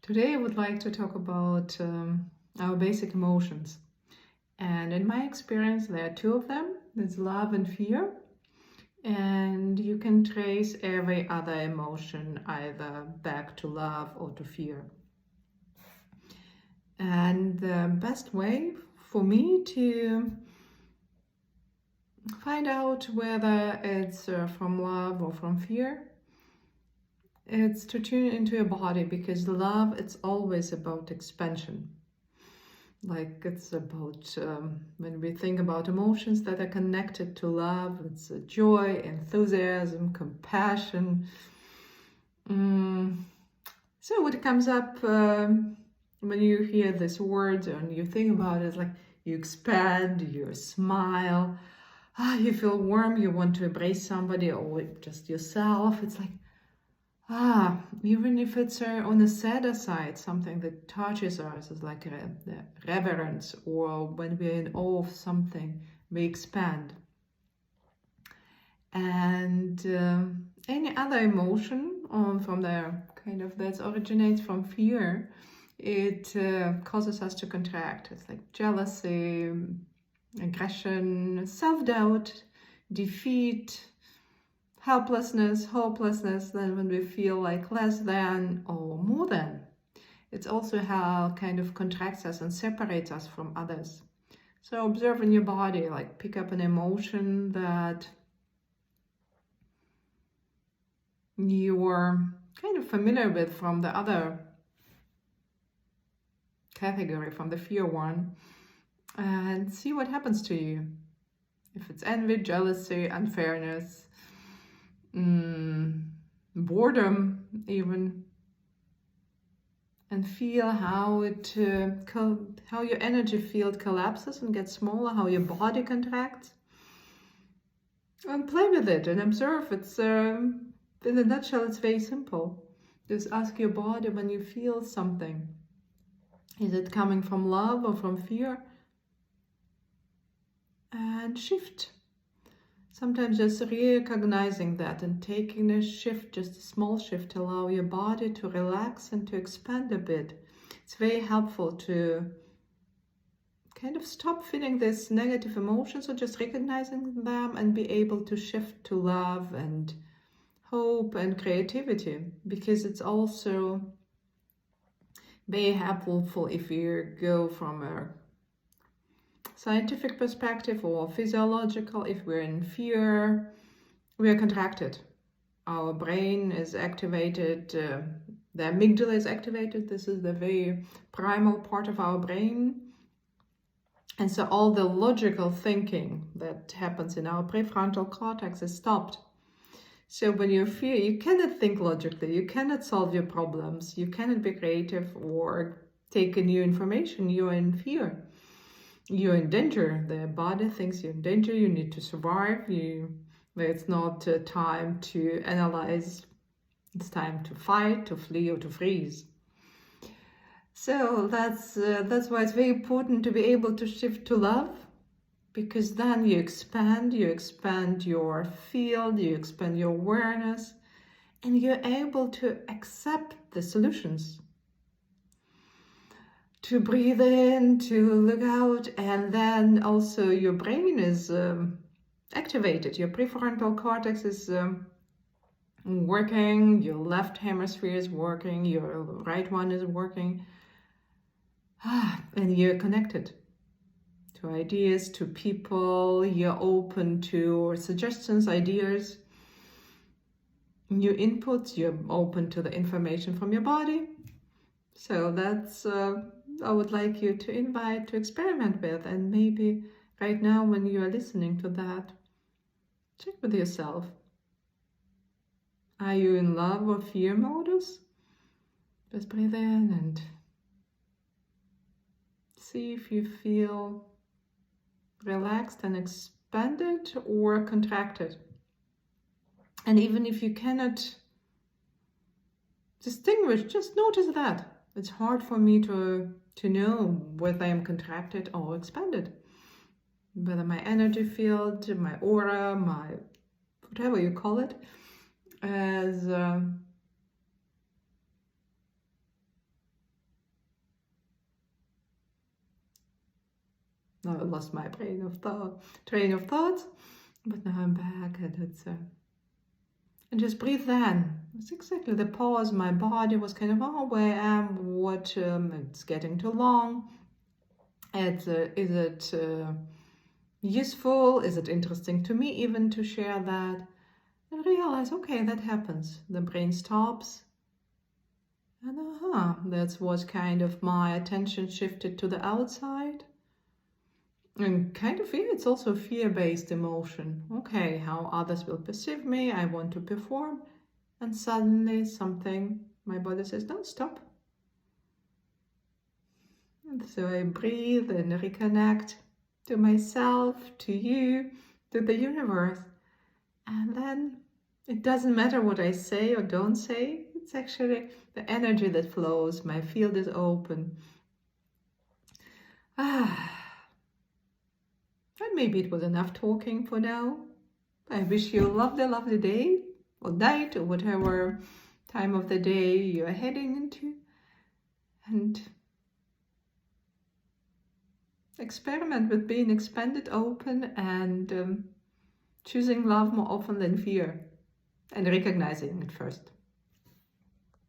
Today I would like to talk about our basic emotions. And in my experience, there are two of them. There's love and fear. And you can trace every other emotion either back to love or to fear. And the best way for me to find out whether it's from love or from fear, it's to tune into your body, because love, it's always about expansion. Like it's about when we think about emotions that are connected to love, it's joy, enthusiasm, compassion. So what comes up when you hear this word and you think about it, is like you expand, you smile, you feel warm, you want to embrace somebody or just yourself. It's like, even if it's on the sadder side, something that touches us is like the reverence, or when we're in awe of something, we expand. And any other emotion from the kind of that originates from fear, it causes us to contract. It's like jealousy, aggression, self-doubt, defeat, helplessness, hopelessness, then when we feel like less than or more than. It's also how kind of contracts us and separates us from others. So observe in your body, like pick up an emotion that you're kind of familiar with from the other category, from the fear one, and see what happens to you. If it's envy, jealousy, unfairness, boredom even, and feel how it how your energy field collapses and gets smaller, how your body contracts, and play with it and observe. It's in a nutshell, it's very simple. Just ask your body when you feel something, is it coming from love or from fear, and shift. Sometimes just recognizing that and taking a shift, just a small shift, to allow your body to relax and to expand a bit. It's very helpful to kind of stop feeling these negative emotions, or just recognizing them and be able to shift to love and hope and creativity, because it's also very helpful if you go from a scientific perspective or physiological. If we're in fear, we are contracted. Our brain is activated, the amygdala is activated. This is the very primal part of our brain. And so all the logical thinking that happens in our prefrontal cortex is stopped. So when you fear, you cannot think logically, you cannot solve your problems, you cannot be creative or take in new information. You're in fear. You're in danger. The body thinks you're in danger, you need to survive. It's not time to analyze, it's time to fight, to flee, or to freeze. So that's why it's very important to be able to shift to love, because then you expand your field, you expand your awareness, and you're able to accept the solutions. To breathe in, to look out, and then also your brain is activated. Your prefrontal cortex is working, your left hemisphere is working, your right one is working, and you're connected to ideas, to people, you're open to suggestions, ideas, new inputs, you're open to the information from your body. So that's I would like you to invite to experiment with. And maybe right now when you are listening to that, check with yourself. Are you in love or fear modus? Just breathe in and see if you feel relaxed and expanded or contracted. And even if you cannot distinguish, just notice that. It's hard for me to know whether I'm contracted or expanded. Whether my energy field, my aura, my whatever you call it, as Now I lost my train of thought, but now I'm back, and it's and just breathe in. It's exactly the pause. My body was kind of, oh, where I am, what, it's getting too long. Is it useful? Is it interesting to me even to share that? And realize, okay, that happens. The brain stops. And that's what kind of my attention shifted to the outside. And kind of fear, it's also fear-based emotion. Okay, how others will perceive me, I want to perform. And suddenly my body says, don't stop. And so I breathe and reconnect to myself, to you, to the universe. And then it doesn't matter what I say or don't say. It's actually the energy that flows. My field is open. And maybe it was enough talking for now. I wish you a lovely, lovely day or night or whatever time of the day you're heading into. And experiment with being expanded, open, and choosing love more often than fear, and recognizing it first.